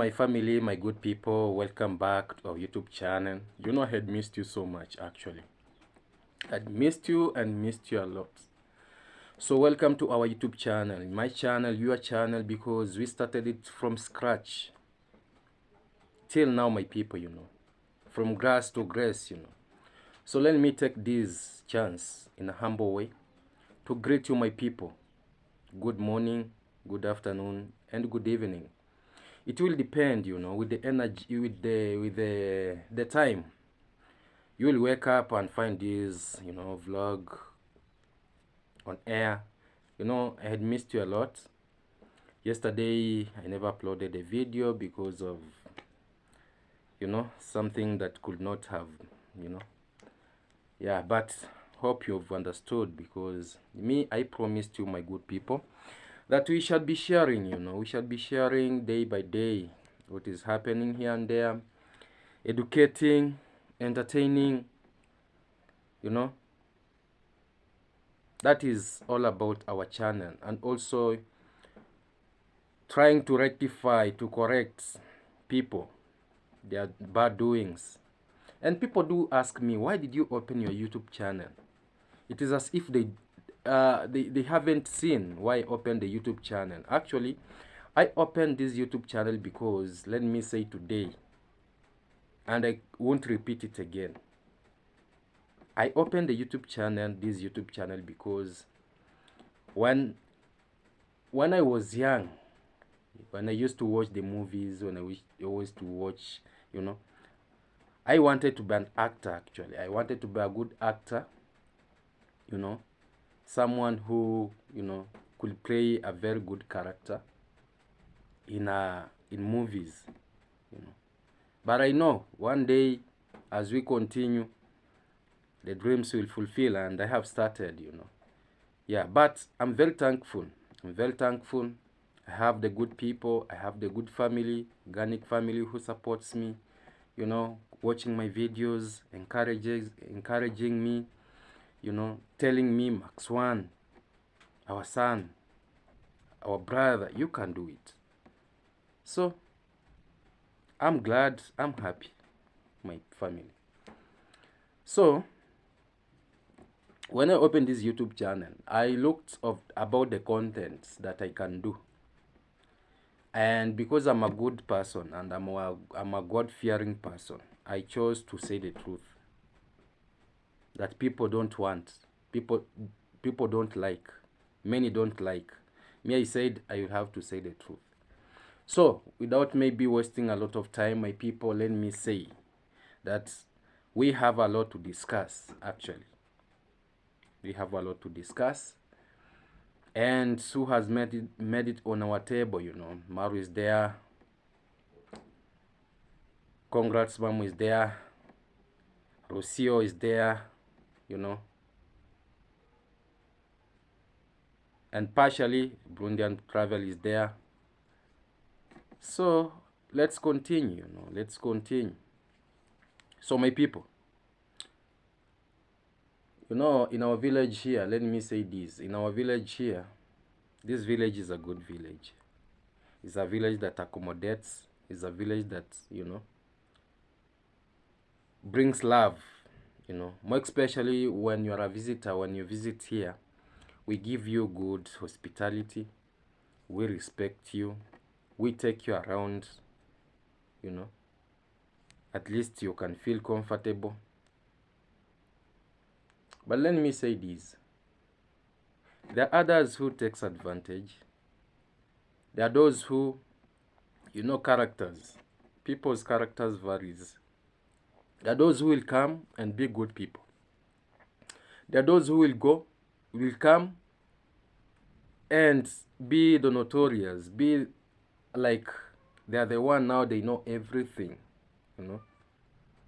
my family, my good people, welcome back to our YouTube channel. You know, I had missed you so much actually. I'd missed you and missed you a lot. So welcome to our YouTube channel, my channel, your channel, because we started it from scratch. Till now, my people, you know, from grass to grace, you know. So let me take this chance in a humble way to greet you, my people. Good morning, good afternoon, and good evening. It will depend, you know, with the energy, with the time. You will wake up and find this, you know, vlog on air. You know, I had missed you a lot. Yesterday, I never uploaded a video because of, you know, something that could not have, you know. Yeah, but hope you've understood, because me, I promised you, my good people, that we shall be sharing, you know, we shall be sharing day by day what is happening here and there, educating, entertaining, you know. That is all about our channel, and also trying to rectify, to correct people, their bad doings. And people do ask me, why did you open your YouTube channel? It is as if they haven't seen why I opened the YouTube channel. Actually, I opened this YouTube channel because, let me say today, and I won't repeat it again, I opened the YouTube channel, this YouTube channel, because when I was young, when I used to watch the movies, when I used to watch, you know, I wanted to be an actor actually. I wanted to be a good actor, you know, someone who, you know, could play a very good character in movies, you know. But I know one day, as we continue, the dreams will fulfill, and I have started, you know. Yeah, but I'm very thankful. I'm very thankful. I have the good people. I have the good family, organic family who supports me, you know, watching my videos, encouraging me, you know, telling me, Max One, our son, our brother, you can do it. So I'm glad, I'm happy, my family. So when I opened this YouTube channel, I looked about the contents that I can do. And because I'm a good person and I'm a God-fearing person, I chose to say the truth that people don't want, people don't like, many don't like. Me, I said I will have to say the truth. So without maybe wasting a lot of time, my people, let me say that we have a lot to discuss. Actually, we have a lot to discuss. And who has made it on our table, you know. Maru is there. Congrats Mom is there. Rosie is there, you know. And partially, Burundian Travel is there. So, let's continue, you know. Let's continue. So, my people, you know, in our village here, let me say this. In our village here, this village is a good village. It's a village that accommodates. It's a village that, you know, brings love, you know. More especially when you're a visitor, when you visit here, we give you good hospitality. We respect you. We take you around, you know. At least you can feel comfortable. But let me say this. There are others who takes advantage. There are those who, you know, characters. People's characters varies. There are those who will come and be good people. There are those who will come and be the notorious, be like they are the one now, they know everything, you know.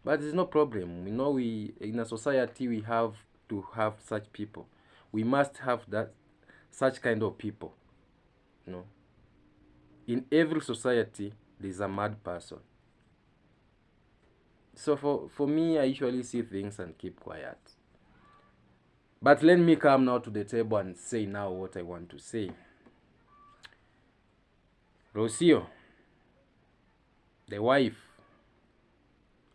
But there's no problem. You know, we in a society we have to have such people. We must have such kind of people, you know. In every society there's a mad person. So for me, I usually see things and keep quiet. But let me come now to the table and say now what I want to say. Rosie, the wife,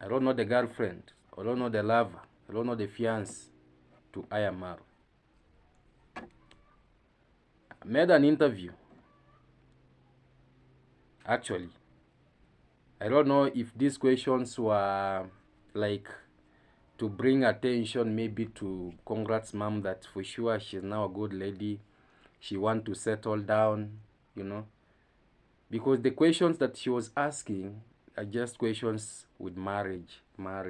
I don't know the girlfriend, I don't know the lover, I don't know the fiancé to Ayamar. I made an interview. Actually, I don't know if these questions were like to bring attention maybe to Congrats mom, that for sure she's now a good lady. She want to settle down, you know. Because the questions that she was asking are just questions with marriage. How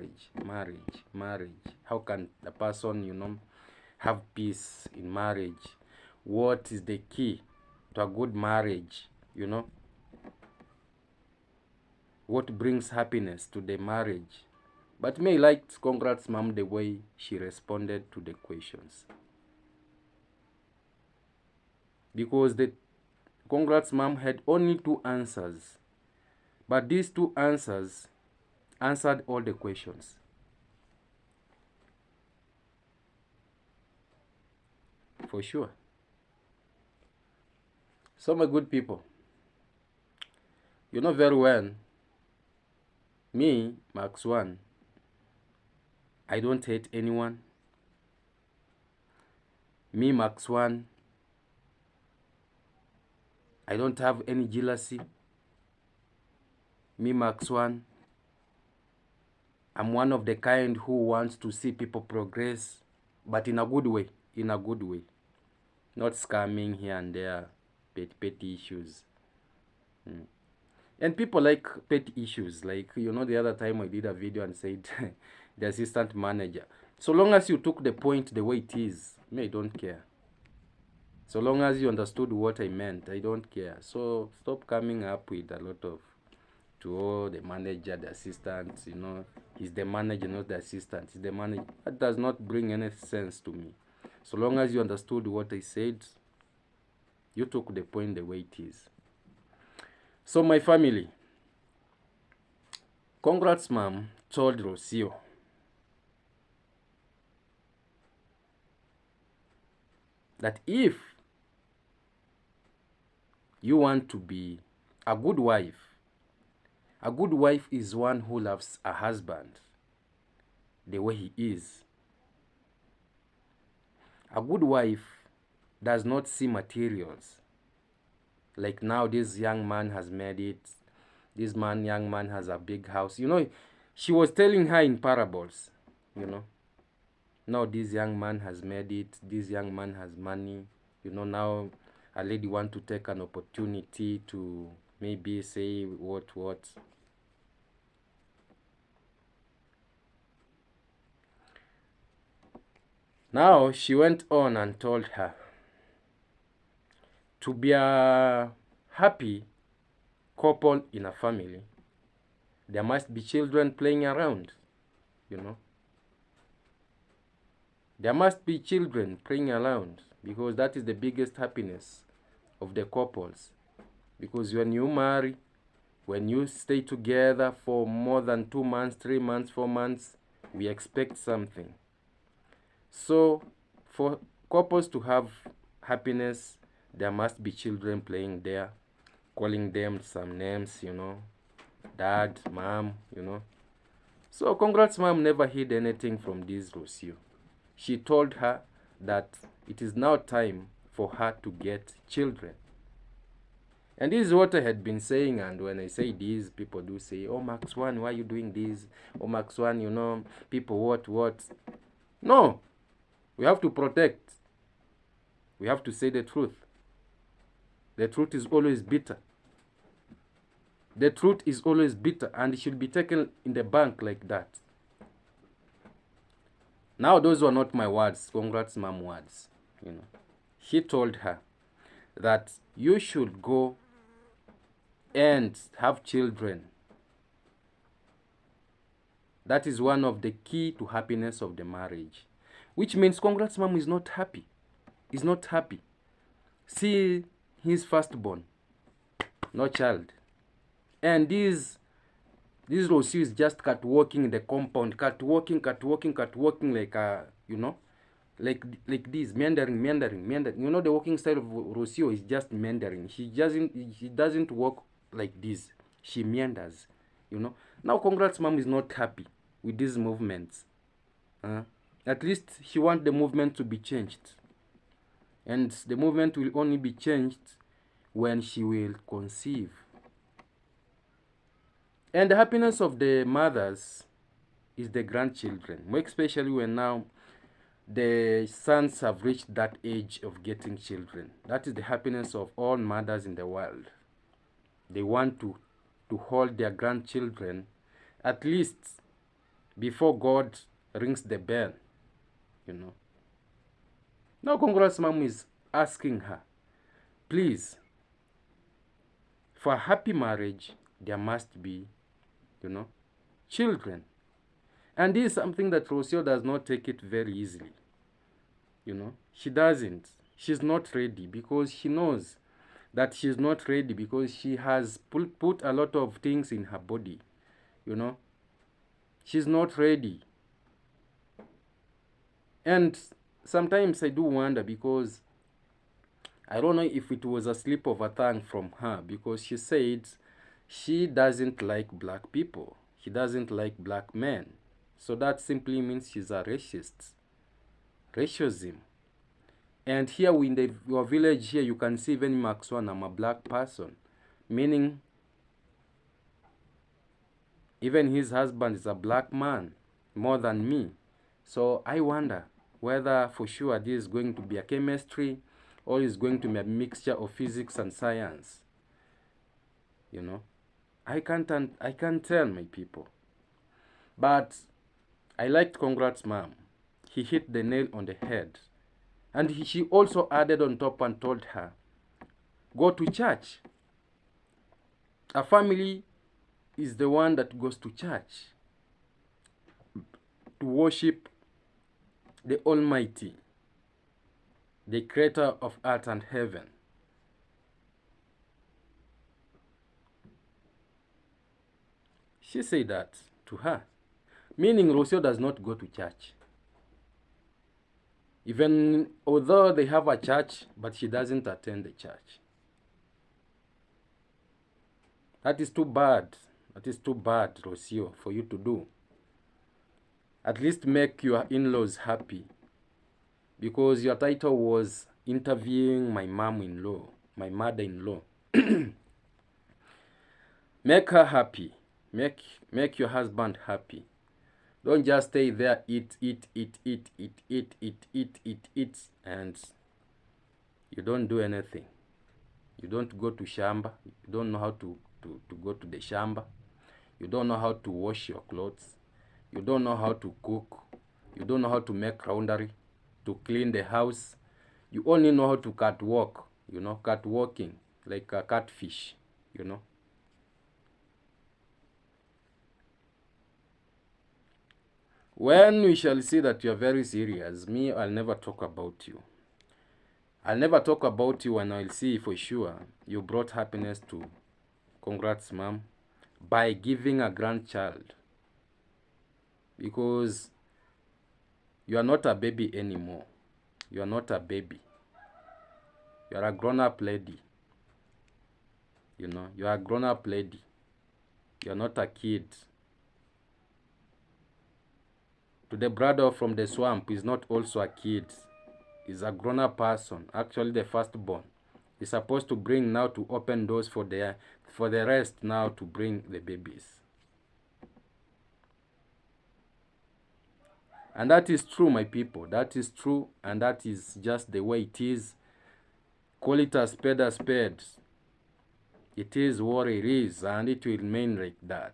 can a person, you know, have peace in marriage? What is the key to a good marriage, you know? What brings happiness to the marriage? But me liked Congrats mom the way she responded to the questions. Because the Congrats mom had only two answers. But these two answers answered all the questions. For sure. So my good people, you know very well, me, Max One, I don't hate anyone. Me, Max One, I don't have any jealousy. Me, Max One, I'm one of the kind who wants to see people progress, but in a good way, in a good way. Not scamming here and there, petty issues. And people like petty issues. Like, you know, the other time I did a video and said, the assistant manager. So long as you took the point the way it is, me, I don't care. So long as you understood what I meant, I don't care. So stop coming up with a lot of, the manager, the assistant, you know, he's the manager, not the assistant. He's the manager. That does not bring any sense to me. So long as you understood what I said, you took the point the way it is. So my family, Congrats mom told Rosie that if you want to be a good wife is one who loves a husband the way he is. A good wife does not see materials. Like now this young man has made it. This young man has a big house. You know, she was telling her in parables, you know. Now this young man has made it. This young man has money. You know, now a lady want to take an opportunity to maybe say what. Now she went on and told her to be a happy couple in a family, there must be children playing around, you know. There must be children playing around because that is the biggest happiness of the couples. Because when you marry, when you stay together for more than 2 months, 3 months, 4 months, we expect something. So for couples to have happiness, there must be children playing there, calling them some names, you know, dad, mom, you know. So Congrats mom never hid anything from this Rosie. She told her that it is now time for her to get children. And this is what I had been saying, and when I say this, people do say, oh, Max One, why are you doing this? Oh, Max One, you know, people what? No, we have to protect. We have to say the truth. The truth is always bitter. The truth is always bitter, and it should be taken in the bank like that. Now, those were not my words, Congrats mom words, you know. She told her that you should go and have children. That is one of the key to happiness of the marriage. Which means Congrats mom is not happy. Is not happy. See his firstborn, no child. And this Rosie is just catwalking in the compound, catwalking like you know, like this, meandering. You know, the walking style of Rosie is just meandering. She doesn't walk like this. She meanders. you know. Now, Congrats mom is not happy with these movements. At least she wants the movement to be changed. And the movement will only be changed when she will conceive. And the happiness of the mothers is the grandchildren, more especially when now the sons have reached that age of getting children. That is the happiness of all mothers in the world. They want to hold their grandchildren at least before God rings the bell, you know. Now, Congrats mom is asking her, please, for a happy marriage, there must be, you know, children. And this is something that Rosie does not take it very easily. You know, she doesn't. She's not ready because she knows that she's not ready because she has put a lot of things in her body. You know, she's not ready. And sometimes I do wonder because I don't know if it was a slip of a tongue from her because she said she doesn't like black people. She doesn't like black men. So that simply means she's a racist. Racism. And here in your village here, you can see even Max One, I'm a black person. Meaning, even his husband is a black man, more than me. So I wonder whether for sure this is going to be a chemistry or is going to be a mixture of physics and science. You know, I can't tell, my people. But I liked Congrats mom. He hit the nail on the head. And she also added on top and told her, go to church. A family is the one that goes to church to worship the Almighty, the creator of earth and heaven. She said that to her, meaning Rosie does not go to church. Even although they have a church, but she doesn't attend the church. That is too bad. That is too bad, Rosie, for you to do. At least make your in-laws happy. Because your title was interviewing my mom-in-law, my mother-in-law. Make her happy. Make your husband happy. Don't just stay there, eat, and you don't do anything. You don't go to shamba. You don't know how to go to the shamba. You don't know how to wash your clothes. You don't know how to cook. You don't know how to make laundry, to clean the house. You only know how to catwalk, you know, catwalking, like a catfish, you know. When we shall see that you are very serious, me, I'll never talk about you. I'll never talk about you, and I'll see for sure you brought happiness to Congrats mom by giving a grandchild. Because you are not a baby anymore. You are not a baby. You are a grown-up lady. You know, you are a grown-up lady. You are not a kid. To the brother from the swamp is not also a kid. He's a grown-up person, actually the firstborn. He's supposed to bring now to open doors for the rest now to bring the babies. And that is true, my people. That is true, and that is just the way it is. Call it a spade a spade. It is what it is, and it will remain like that.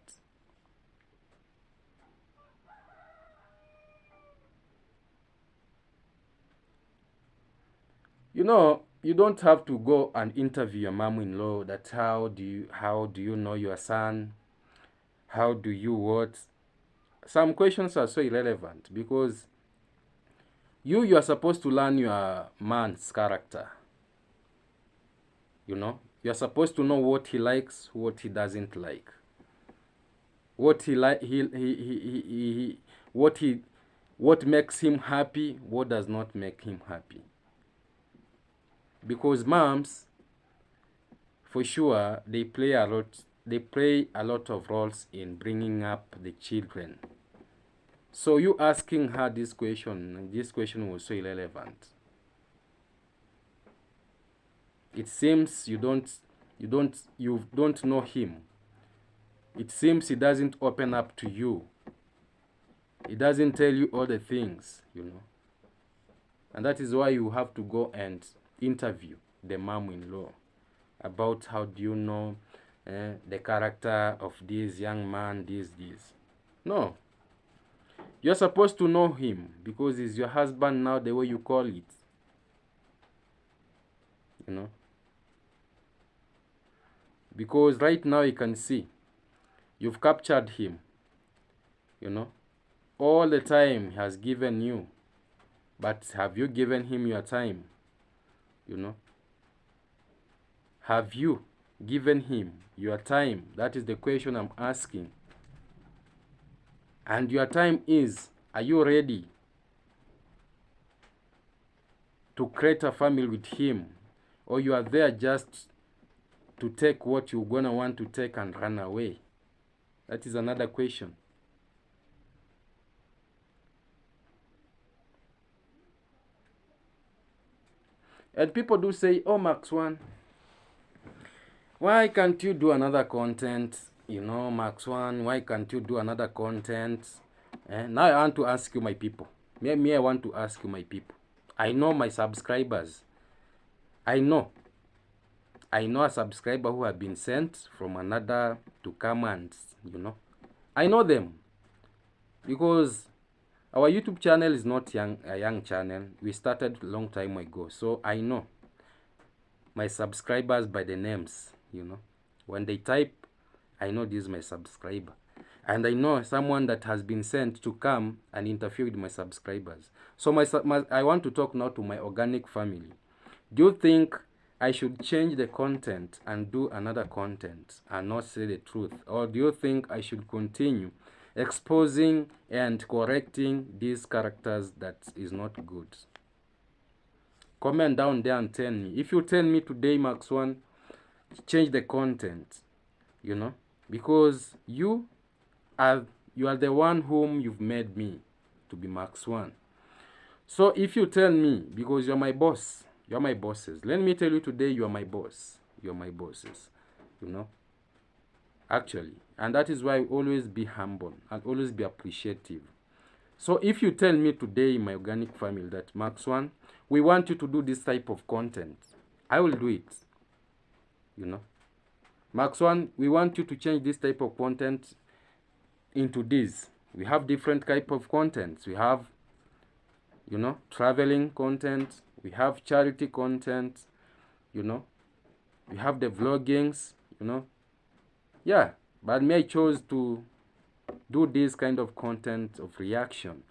You know, you don't have to go and interview your mom-in-law that how do you know your son? How do you what? Some questions are so irrelevant because you are supposed to learn your man's character. You know, you're supposed to know what he likes, what he doesn't like. What what makes him happy, what does not make him happy. Because moms, for sure, they play a lot. they play a lot of roles in bringing up the children. So you asking her this question was so irrelevant. It seems you don't know him. It seems he doesn't open up to you. He doesn't tell you all the things, And that is why you have to go and interview the mom-in-law about how do you know the character of this young man, this. No. You're supposed to know him because he's your husband now, the way you call it. Because right now you can see you've captured him. All the time he has given you. But have you given him your time? Have you given him your time? That is the question I'm asking. And your time is, are you ready to create a family with him? Or you are there just to take what you're going to want to take and run away? That is another question. And people do say, oh, Max One, why can't you do another content? Max One, why can't you do another content? Now I want to ask you, my people. Me, I want to ask you, my people. I know my subscribers. I know a subscriber who have been sent from another to come and, I know them. Because our YouTube channel is not a young channel. We started a long time ago. So I know my subscribers by the names, When they type, I know this is my subscriber. And I know someone that has been sent to come and interfere with my subscribers. So I want to talk now to my organic family. Do you think I should change the content and do another content and not say the truth? Or do you think I should continue exposing and correcting these characters that is not good? Comment down there and tell me. If you tell me today, Max One, change the content, because you are the one whom you've made me to be Max One. So if you tell me, because you're my boss, you're my bosses. Let me tell you today, you are my boss. You're my bosses, Actually. And that is why always be humble and always be appreciative. So if you tell me today in my organic family that, Max One, we want you to do this type of content, I will do it. Max One, we want you to change this type of content into this. We have different type of contents. We have, traveling content. We have charity content. We have the vloggings, Yeah, but me, I chose to do this kind of content of reaction,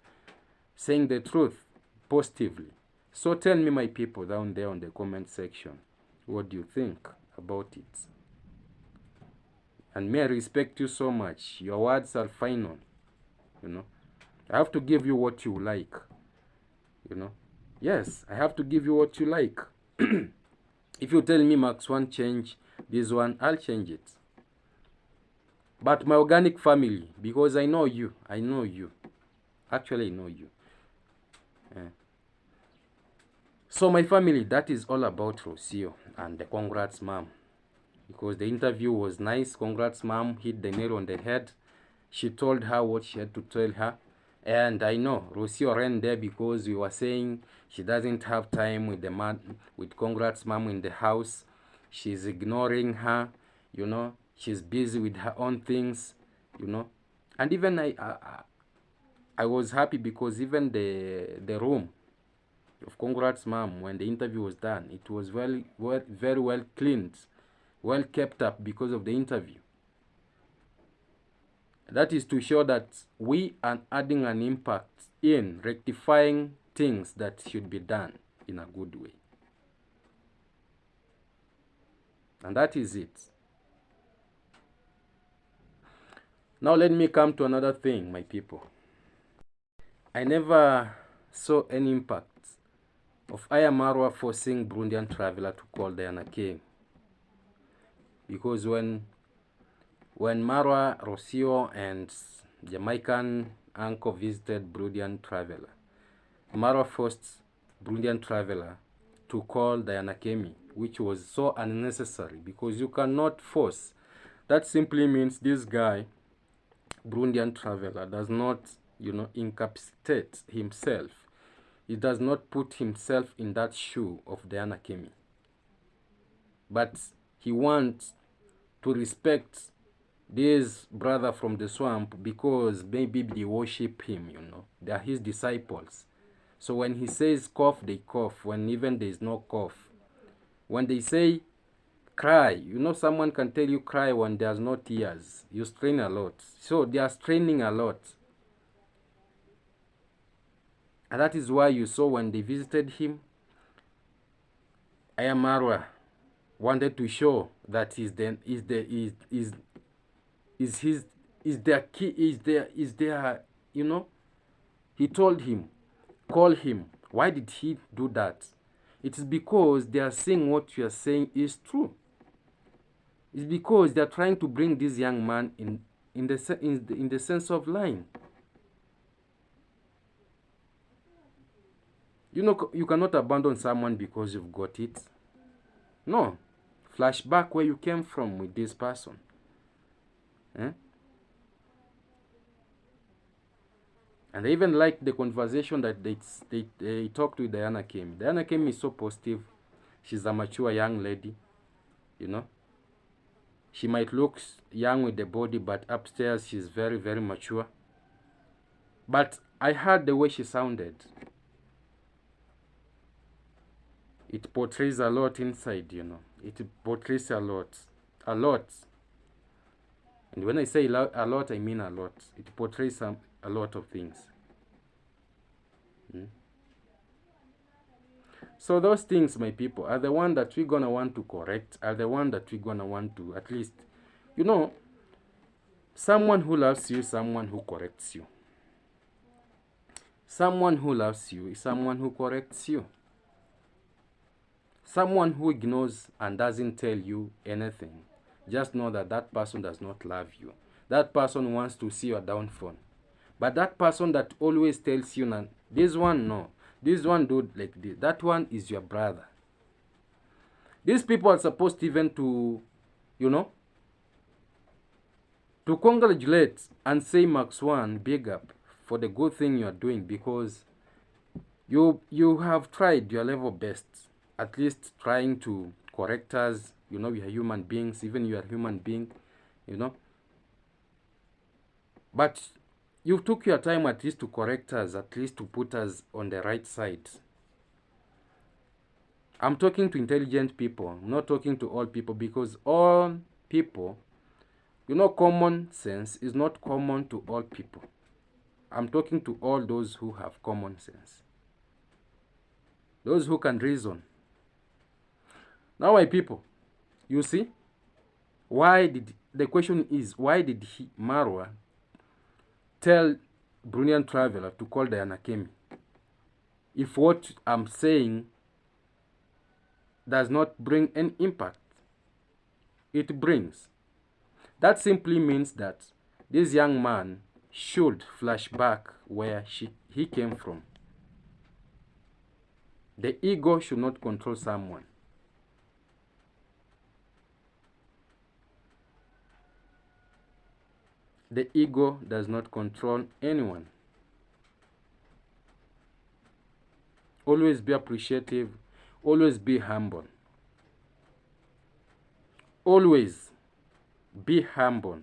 saying the truth positively. So tell me, my people, down there on the comment section, what do you think about it? And may I respect you so much. Your words are final. I have to give you what you like. Yes, I have to give you what you like. If you tell me, Max One, change this one, I'll change it. But my organic family, because I know you. Actually, I know you. So my family, that is all about Rosie and the congrats, mom. Because the interview was nice. Congrats, mom. Hit the nail on the head. She told her what she had to tell her. And I know Rosie ran there because we were saying she doesn't have time with the man, with congrats, mom in the house. She's ignoring her, She's busy with her own things, And even I was happy because even the room of congrats, mom, when the interview was done, it was very well cleaned, well kept up because of the interview. That is to show that we are adding an impact in rectifying things that should be done in a good way. And that is it. Now let me come to another thing, my people. I never saw any impact of Aya Marwa forcing Burundian traveler to call Diana King. Because when when Marwa, Rocio, and Jamaican uncle visited Burundian traveler, Marwa forced Burundian traveler to call Diana Kemi, which was so unnecessary because you cannot force. That simply means this guy, Burundian traveler, does not, incapacitate himself. He does not put himself in that shoe of Diana Kemi. But he wants to respect this brother from the swamp because maybe they worship him, They are his disciples. So when he says cough, they cough. When even there is no cough. When they say cry, someone can tell you cry when there's no tears. You strain a lot. So they are straining a lot. And that is why you saw when they visited him, Ayamarwa wanted to show that is their key, is their, he told him, call him. Why did he do that? It is because they are saying what you are saying is true. It's because they are trying to bring this young man in the sense of line. You cannot abandon someone because you've got it. No. Flashback where you came from with this person. Eh? And I even like the conversation that they talked with Diana Kim. Diana Kim is so positive. She's a mature young lady, She might look young with the body, but upstairs she's very, very mature. But I heard the way she sounded. It portrays a lot inside, It portrays a lot. A lot. And when I say a lot, I mean a lot. It portrays a lot of things. So those things, my people, are the one that we're going to want to correct, are the one that we're going to want to at least, someone who loves you is someone who corrects you. Someone who loves you is someone who corrects you. Someone who ignores and doesn't tell you anything, just know that that person does not love you. That person wants to see your downfall. But that person that always tells you, nah, this one, no. This one do like this. That one is your brother. These people are supposed even to, to congratulate and say Max One, big up for the good thing you are doing, because you have tried your level best, at least trying to correct us. We are human beings, even you are a human being, But you took your time at least to correct us, at least to put us on the right side. I'm talking to intelligent people, not talking to all people, because all people, common sense is not common to all people. I'm talking to all those who have common sense. Those who can reason. Now, my people, you see, the question is, why did Marwa tell Bruneian traveler to call Diana Kemi? If what I'm saying does not bring an impact, it brings. That simply means that this young man should flash back where he came from. The ego should not control someone. The ego does not control anyone. Always be appreciative. Always be humble. Always be humble.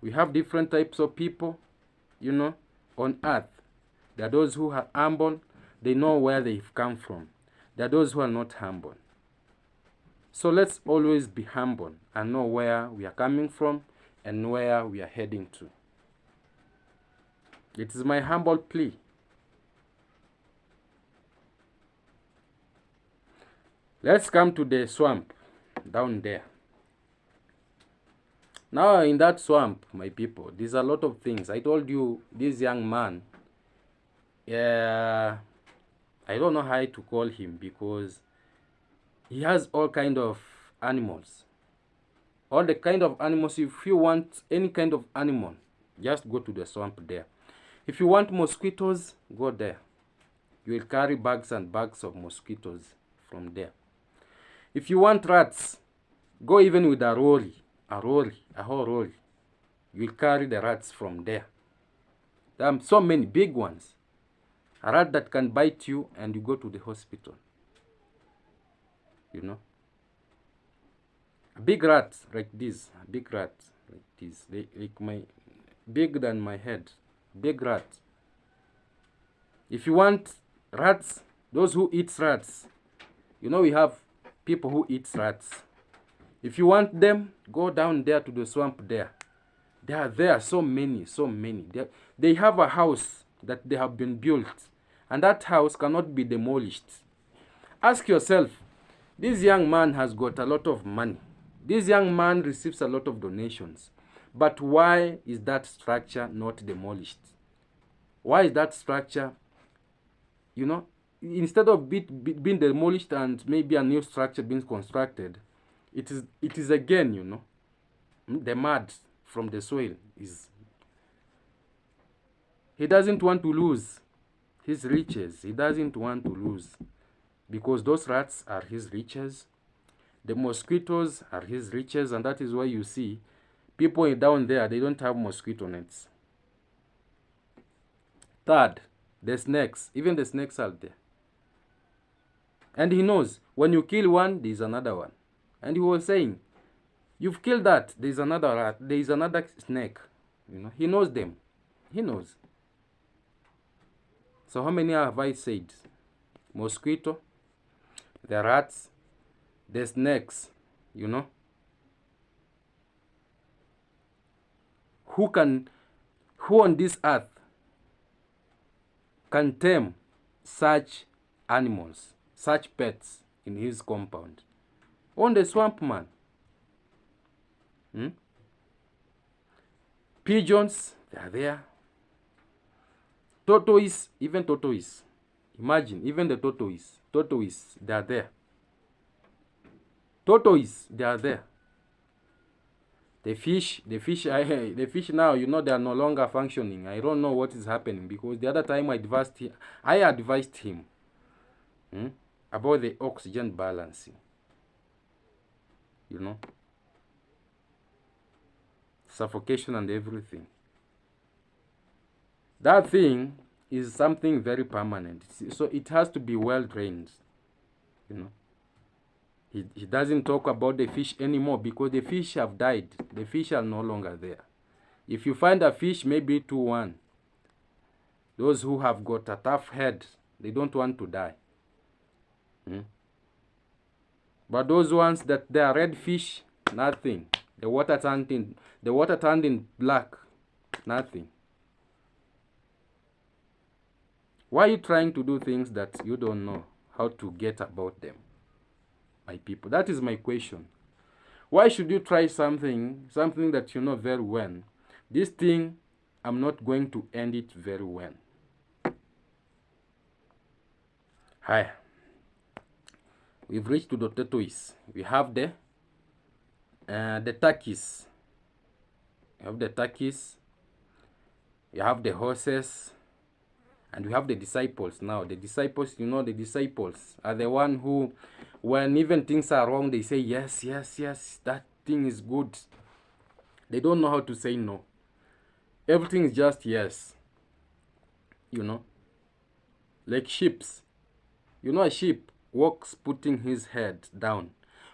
We have different types of people, on earth. There are those who are humble. They know where they've come from. There are those who are not humble. So let's always be humble and know where we are coming from and where we are heading to. It is my humble plea. Let's come to the swamp down there. Now in that swamp, my people, there's a lot of things. I told you this young man, I don't know how to call him because he has all kind of animals. all the kind of animals. If you want any kind of animal, just go to the swamp there. If you want mosquitoes, go there. You will carry bags and bags of mosquitoes from there. If you want rats, go even with a whole roll. You will carry the rats from there. There are so many big ones. A rat that can bite you and you go to the hospital. You know. A big rat like this. A big rat like this. Bigger than my head. Big rat. If you want rats, those who eat rats, you know we have people who eat rats. If you want them, go down there to the swamp there. They are there, so many. They have a house that they have been built, and that house cannot be demolished. Ask yourself, this young man has got a lot of money. This young man receives a lot of donations. But why is that structure not demolished? Why is that structure, you know, instead of being demolished and maybe a new structure being constructed, it is again, you know, the mud from the soil is. He doesn't want to lose his riches. He doesn't want to lose, because those rats are his riches. The mosquitoes are his riches, and that is why you see people down there, they don't have mosquito nets. Third, the snakes. Even the snakes are there. And he knows when you kill one, there is another one. And he was saying, you've killed that, there is another rat, there is another snake. You know, he knows them. He knows. So how many have I said? Mosquito, the rats, the snakes, you know. Who on this earth can tame such animals, such pets in his compound? On the swamp man. Pigeons, they are there. Tortoise, even tortoise. Imagine, even the tortoise, they are there. Tortoise, they are there. The fish now, you know, they are no longer functioning. I don't know what is happening, because the other time I advised him about the oxygen balancing. You know, suffocation and everything. That thing is something very permanent. So it has to be well drained. You know. He doesn't talk about the fish anymore, because the fish have died. The fish are no longer there. If you find a fish, maybe 2-1. Those who have got a tough head, they don't want to die. But those ones that they are red fish, nothing. The water turned in black, nothing. Why are you trying to do things that you don't know how to get about them? My people, that is my question. Why should you try something that you know very well? This thing, I'm not going to end it very well. Hi. We've reached to the tortoise. We have the turkeys. We have the turkeys. We have the horses. And we have the disciples now. The disciples, you know, the disciples are the one who, when even things are wrong, they say, yes, that thing is good. They don't know how to say no. Everything is just yes. You know, like sheep. You know, a sheep walks putting his head down.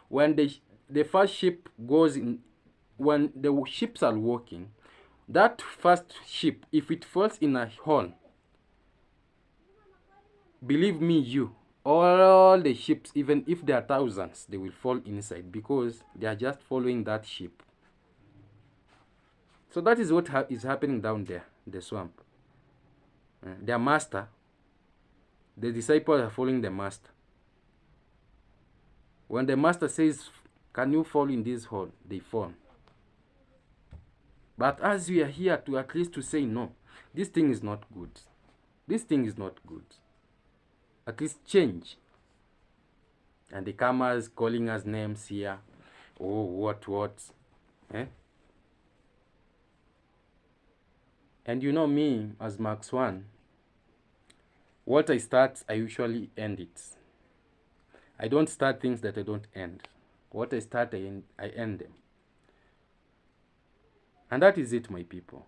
When the first sheep goes in, when the sheep are walking, that first sheep, if it falls in a hole, believe me, all the sheep, even if there are thousands, they will fall inside, because they are just following that sheep. So that is what is happening down there, the swamp. Their master, the disciples are following the master. When the master says, can you fall in this hole? They fall. But as we are here to at least to say, no, this thing is not good. This thing is not good. At least change. And the comers calling us names here. Oh, what? Eh? And you know me, as Max One, what I start, I usually end it. I don't start things that I don't end. What I start, I end them. And that is it, my people.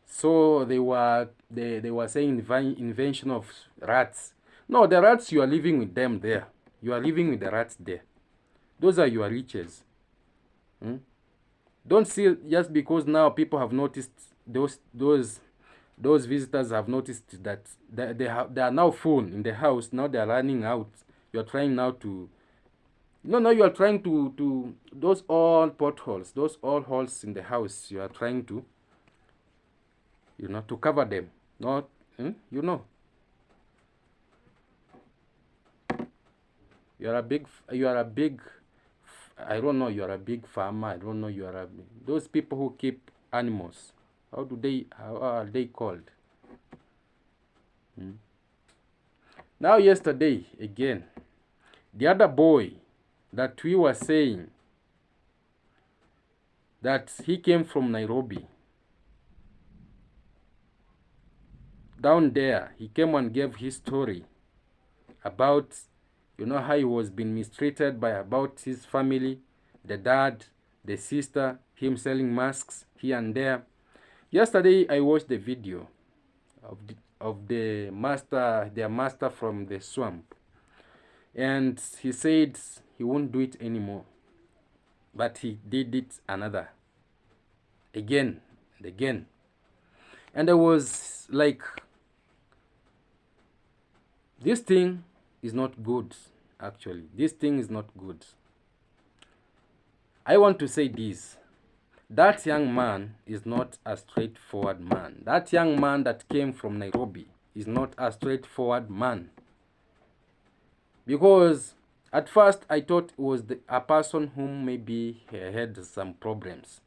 So they were saying invention of rats. No, the rats, you are living with them there. You are living with the rats there. Those are your riches. Hmm? Don't see just because now people have noticed, those visitors have noticed that they are now full in the house. Now they are running out. You are trying now to no, you are trying to those all potholes, those all holes in the house. You are trying to to cover them. Not you know you are a big I don't know, you are a big farmer. I don't know, you are those people who keep animals. How are they called? Now yesterday again, the other boy that we were saying that he came from Nairobi. Down there, he came and gave his story about how he was being mistreated by about his family, the dad, the sister, him selling masks here and there. Yesterday I watched the video of their master from the swamp, and he said he won't do it anymore, but he did it again and again. And I was like, this thing is not good. Actually, this thing is not good. I want to say this: that young man is not a straightforward man. That young man that came from Nairobi is not a straightforward man. Because at first I thought it was a person whom maybe he had some problems.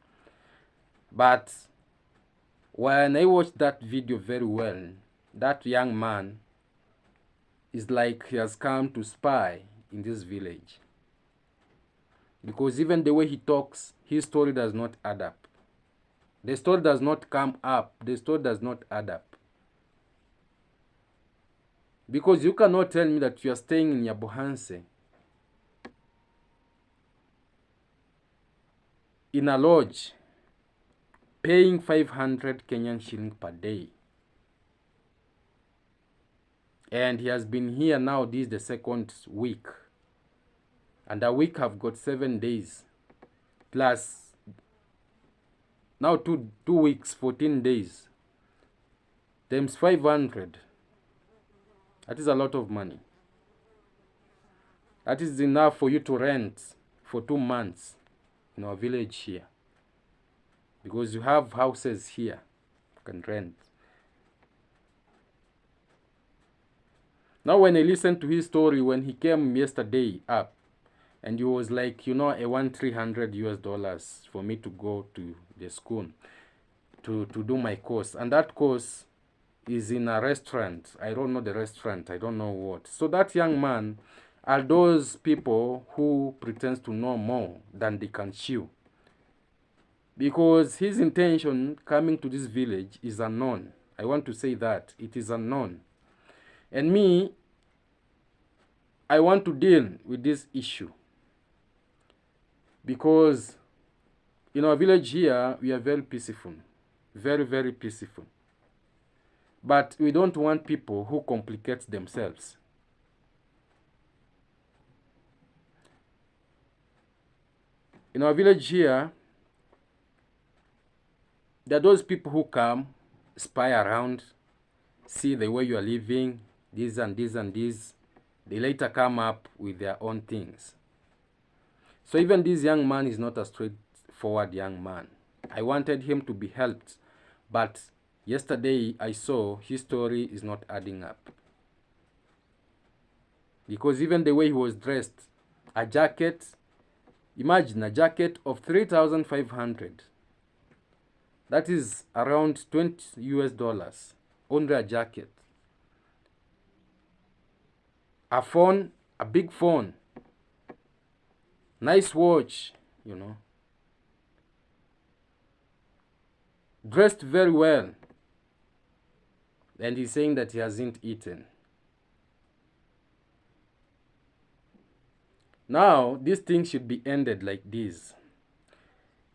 But when I watched that video very well, that young man is like he has come to spy in this village. Because even the way he talks, his story does not add up. The story does not come up. The story does not add up. Because you cannot tell me that you are staying in Yabuhanse in a lodge paying 500 Kenyan shilling per day. And he has been here now, this is the second week. And a week have got 7 days. Plus, now two weeks, 14 days. Times 500. That is a lot of money. That is enough for you to rent for 2 months in our village here. Because you have houses here you can rent. Now when I listened to his story when he came yesterday up, and he was like, I want $300 for me to go to the school to do my course. And that course is in a restaurant. I don't know the restaurant. I don't know what. So that young man are those people who pretend to know more than they can chew. Because his intention coming to this village is unknown. I want to say that. It is unknown. And me, I want to deal with this issue. Because in our village here, we are very peaceful. Very, very peaceful. But we don't want people who complicate themselves. In our village here, there are those people who come, spy around, see the way you are living, this and this and this. They later come up with their own things. So even this young man is not a straightforward young man. I wanted him to be helped, but yesterday I saw his story is not adding up. Because even the way he was dressed, a jacket, imagine a jacket of 3,500. That is around $20 only a jacket. A phone, a big phone, nice watch, you know, dressed very well, and he's saying that he hasn't eaten. Now, this thing should be ended like this.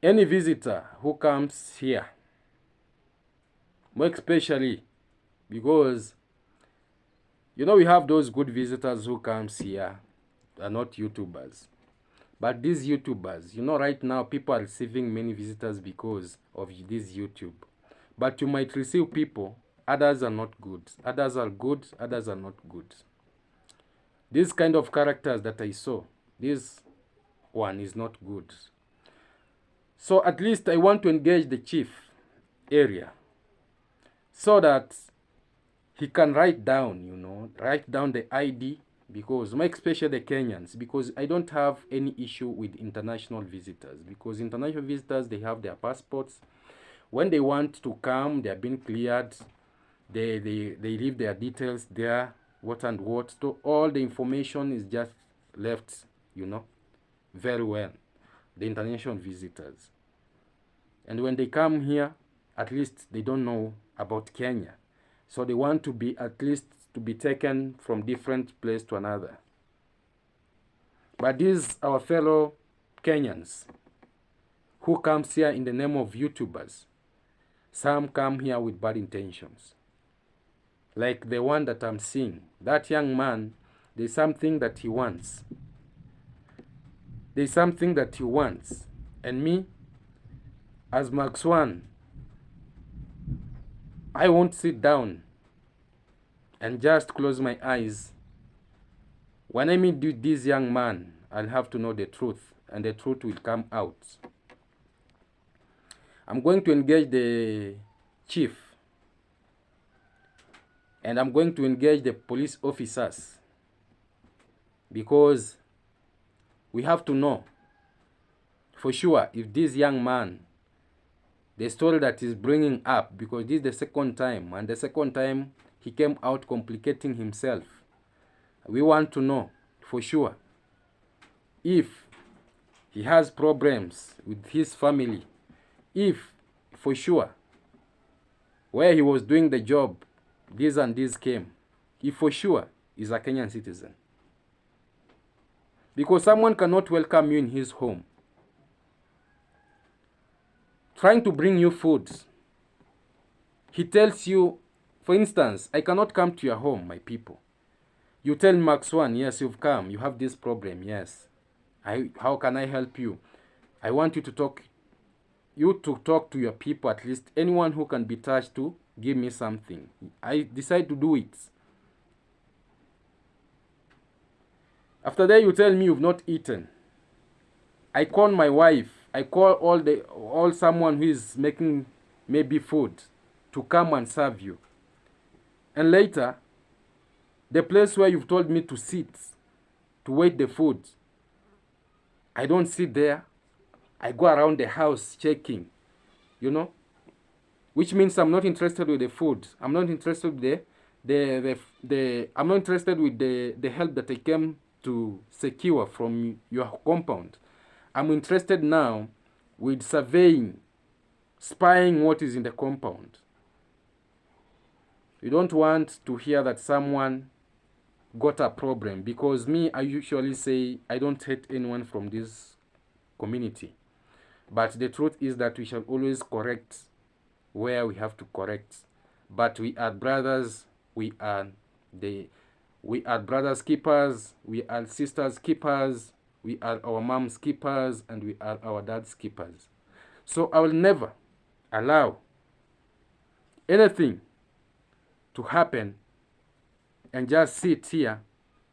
Any visitor who comes here, more especially because, you know, we have those good visitors who comes here, are not YouTubers. But these YouTubers, you know, right now people are receiving many visitors because of this YouTube. But you might receive people, others are not good. Others are good, others are not good. These kind of characters that I saw, this one is not good. So at least I want to engage the chief area so that he can write down, you know, write down the ID, because especially the Kenyans, because I don't have any issue with international visitors, because international visitors, they have their passports. When they want to come, they are being cleared. They leave their details there, what and what. So all the information is just left, you know, very well, the international visitors. And when they come here, at least they don't know about Kenya. So they want to be at least to be taken from different place to another. But these our fellow Kenyans who comes here in the name of YouTubers, some come here with bad intentions. Like the one that I'm seeing. That young man, there's something that he wants. There's something that he wants. And me, as Max One, I won't sit down and just close my eyes. When I meet this young man, I'll have to know the truth, and the truth will come out. I'm going to engage the chief, and I'm going to engage the police officers, because we have to know for sure if this young man, the story that he's bringing up, because this is the second time, and the second time he came out complicating himself. We want to know for sure if he has problems with his family, if for sure where he was doing the job, this and this came, if for sure is a Kenyan citizen. Because someone cannot welcome you in his home, trying to bring you food. He tells you, for instance, I cannot come to your home, my people. You tell Max One, yes, you've come, you have this problem, yes. How can I help you? I want you to talk to your people, at least anyone who can be touched, to give me something. I decide to do it. After that, you tell me you've not eaten. I call my wife. I call all someone who is making maybe food to come and serve you. And later, the place where you've told me to sit, to wait the food, I don't sit there. I go around the house checking, you know, which means I'm not interested with the food. I'm not interested with I'm not interested with the help that I came to secure from your compound. I'm interested now with surveying, spying what is in the compound. You don't want to hear that someone got a problem, because me, I usually say I don't hate anyone from this community. But the truth is that we shall always correct where we have to correct. But we are brothers, we are brothers keepers, we are sisters keepers, we are our mom's keepers, and we are our dad's keepers. So I will never allow anything to happen and just sit here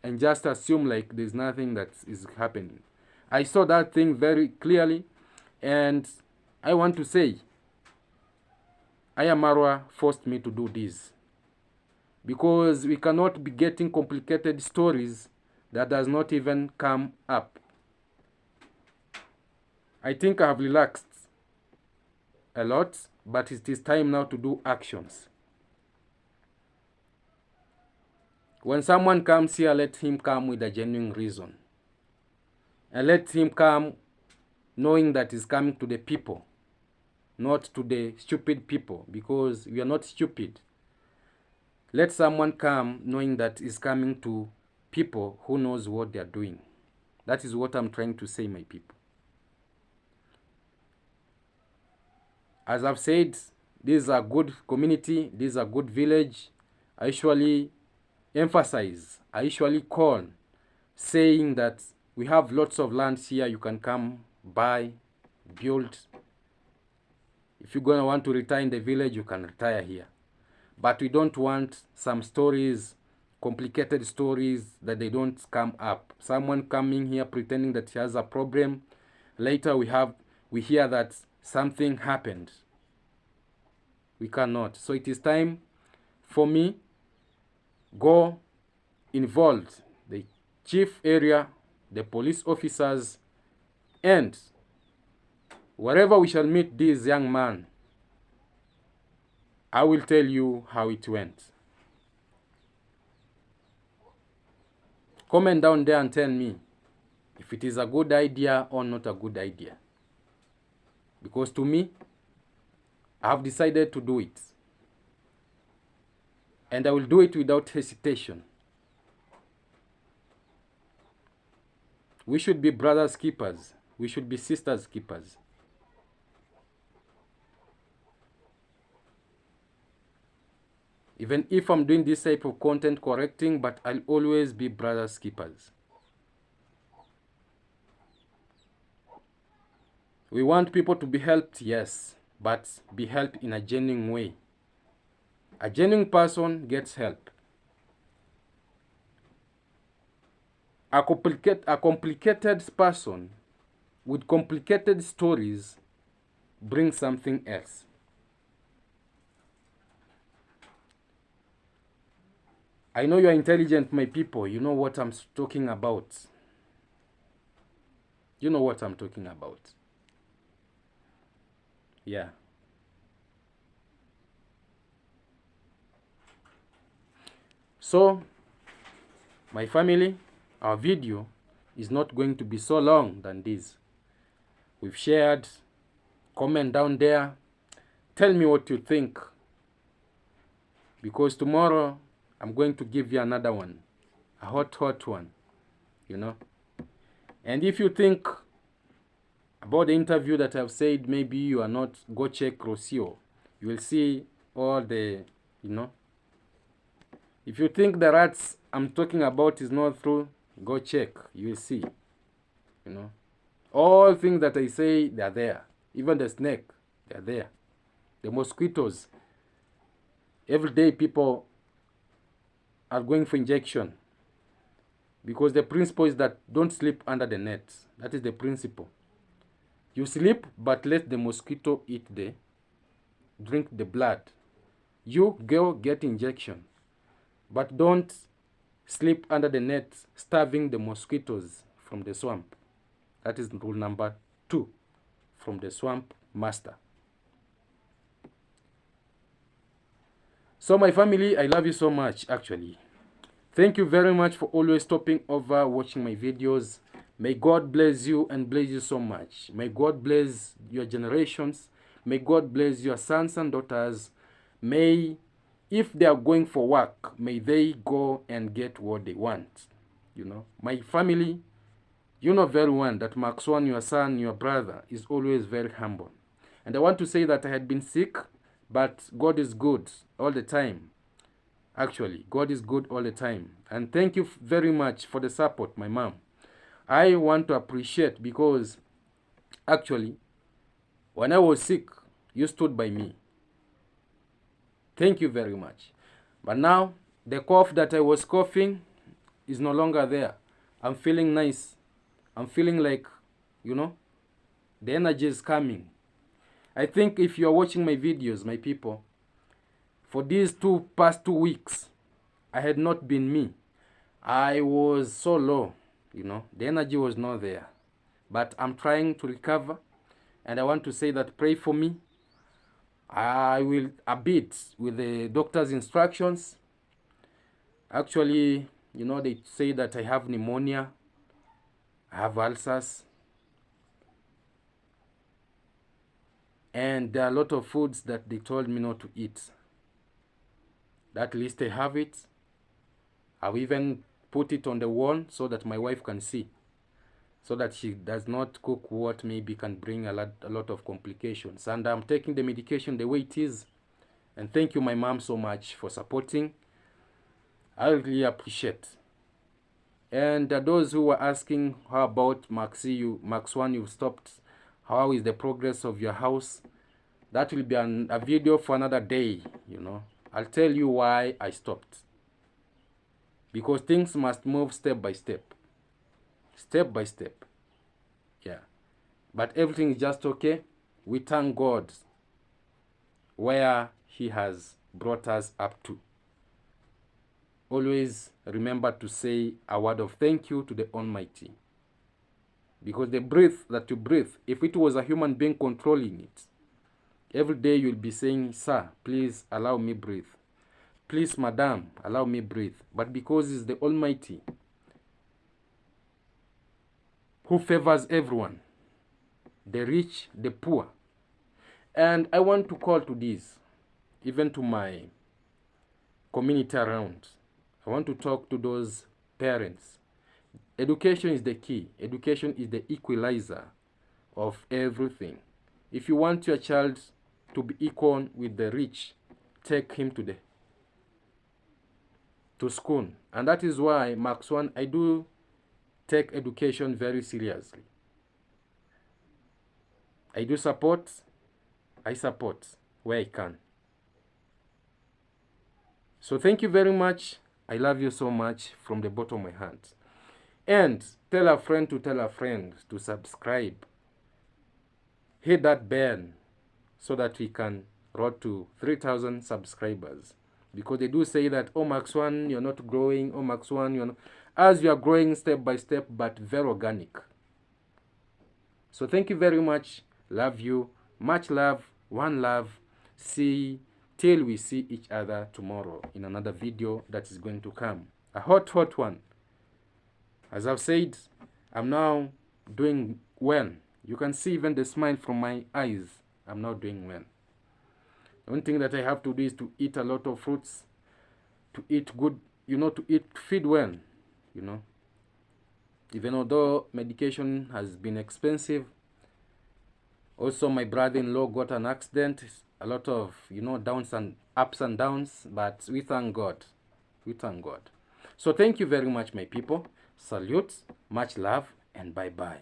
and just assume like there's nothing that is happening. I saw that thing very clearly, and I want to say, Aya Marwa forced me to do this, because we cannot be getting complicated stories that does not even come up. I think I have relaxed a lot, but it is time now to do actions. When someone comes here, let him come with a genuine reason. And let him come knowing that he's coming to the people, not to the stupid people, because we are not stupid. Let someone come knowing that he's coming to people who knows what they are doing. That is what I'm trying to say, my people. As I've said, this is a good community, this is a good village. I usually emphasize, I usually call, saying that we have lots of lands here. You can come, buy, build. If you're going to want to retire in the village, you can retire here. But we don't want some stories, complicated stories that they don't come up. Someone coming here pretending that he has a problem. Later we hear that something happened. We cannot. So it is time for me go involved the chief area, the police officers, and wherever we shall meet this young man, I will tell you how it went. Comment down there and tell me if it is a good idea or not a good idea. Because to me, I have decided to do it. And I will do it without hesitation. We should be brothers keepers. We should be sisters keepers. Even if I'm doing this type of content correcting, but I'll always be brothers keepers. We want people to be helped, yes, but be helped in a genuine way. A genuine person gets help. A complicated person with complicated stories brings something else. I know you are intelligent, my people. You know what I'm talking about. You know what I'm talking about. Yeah. So, my family, our video is not going to be so long than this. We've shared. Comment down there. Tell me what you think. Because tomorrow, I'm going to give you another one. A hot one. You know. And if you think about the interview that I've said, maybe you are not, go check Rosie. You will see all the, you know. If you think the rats I'm talking about is not true, go check. You will see. You know. All things that I say, they are there. Even the snake, they are there. The mosquitoes. Every day people are going for injection. Because the principle is that don't sleep under the net. That is the principle. You sleep, but let the mosquito drink the blood. You go get injection. But don't sleep under the net, starving the mosquitoes from the swamp. That is rule number 2 from the swamp master. So my family, I love you so much, actually. Thank you very much for always stopping over, watching my videos. May God bless you and bless you so much. May God bless your generations. May God bless your sons and daughters. May, if they are going for work, may they go and get what they want. You know, my family, you know very well that Maxwan, your son, your brother, is always very humble. And I want to say that I had been sick, but God is good all the time. Actually, God is good all the time. And thank you very much for the support, my mom. I want to appreciate because actually, when I was sick, you stood by me. Thank you very much. But now, the cough that I was coughing is no longer there. I'm feeling nice. I'm feeling like, you know, the energy is coming. I think if you are watching my videos, my people, for these past 2 weeks, I had not been me. I was so low, you know, the energy was not there. But I'm trying to recover, and I want to say that pray for me. I will abide with the doctor's instructions. Actually, you know, they say that I have pneumonia. I I have ulcers. And there are a lot of foods that they told me not to eat. At least I have it. I've even put it on the wall so that my wife can see, so that she does not cook what maybe can bring a lot of complications. And I'm taking the medication the way it is. And thank you, my mom, so much for supporting. I really appreciate. And those who were asking, how about Max 1, you've stopped. How is the progress of your house? That will be a video for another day, you know. I'll tell you why I stopped. Because things must move step by step. Step by step. Yeah. But everything is just okay. We thank God where He has brought us up to. Always remember to say a word of thank you to the Almighty. Because the breath that you breathe, if it was a human being controlling it, every day you'll be saying, sir, please allow me breathe. Please, madam, allow me breathe. But because it's the Almighty who favors everyone, the rich, the poor. And I want to call to this, even to my community around. I want to talk to those parents. Education is the key. Education is the equalizer of everything. If you want your child to be equal with the rich, take him to school. And that is why, Max 1, I do take education very seriously. I do support. I support where I can. So thank you very much. I love you so much from the bottom of my heart. And tell a friend to subscribe. Hit that bell so that we can road to 3,000 subscribers. Because they do say that, oh, Max 1, you're not growing. Oh, Max 1, you're not. As you are growing step by step, but very organic. So thank you very much. Love you. Much love. One love. See till we see each other tomorrow in another video that is going to come. A hot one. As I've said, I'm now doing well. You can see even the smile from my eyes. I'm now doing well. The only thing that I have to do is to eat a lot of fruits, to eat good, to feed well, Even although medication has been expensive, also my brother-in-law got an accident, a lot of, downs and ups and downs, but we thank God. We thank God. So thank you very much, my people. Salute, much love, and bye-bye.